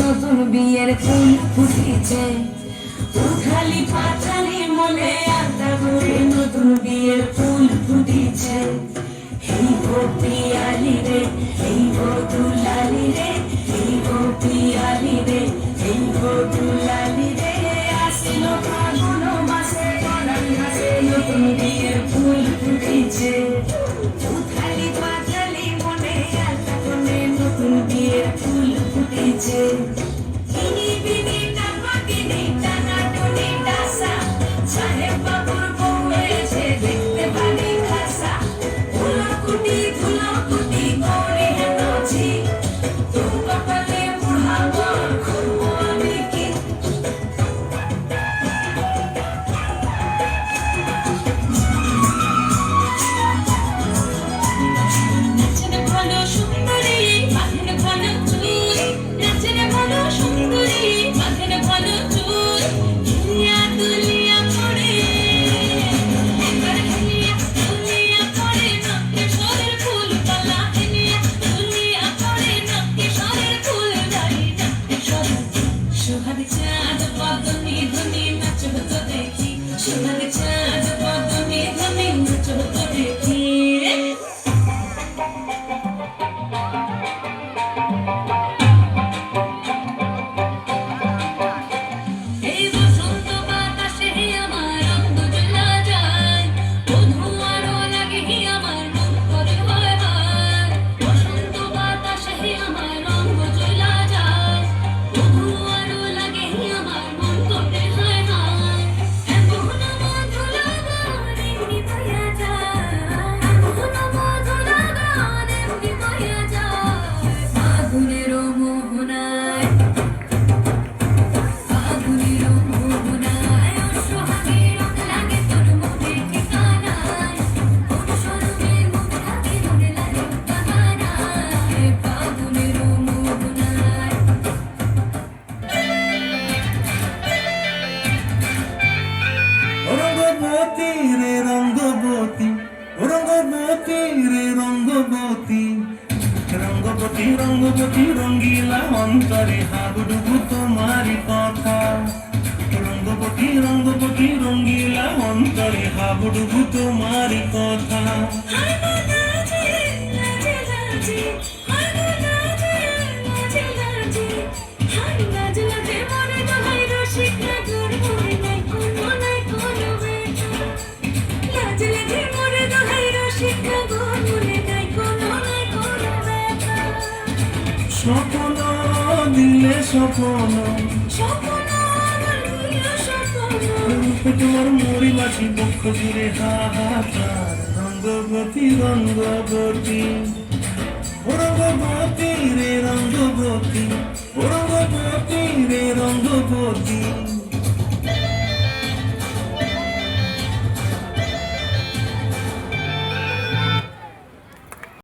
নতুন বিয়ের ফুল ফুটেছে, উঠালি পাঠালি মনে আড্ডা করে নতুন বিয়ের ফুল ফুটেছে। এই গোপিয়ালি রে, এই গোটুলালি রে, এই গোপিয়ালি রে, এই গোটুলালি রে, আসিল ফাগুন মাসে বনান ঘাসে নতুন বিয়ের ফুল ফুটেছে, উঠালি পাঠালি মনে আড্ডা করে নতুন বিয়ের ফুল ফুটেছে। রঙ্গবতী রঙ্গিলা অন্তরে হাবুডুবু তোমারি কথা, রঙ্গবতী রঙ্গিলা অন্তরে হাবুডুবু তোমারি কথা। স্বপ্ন দিলে স্বপ্ন তোমার মরি বাসি পক্ষ জুড়ে হাহাকার। রঙ্গবতী রঙ্গবতী রঙ্গবতী রে রঙ্গবতী, রঙ্গবতী রে রঙ্গবতী।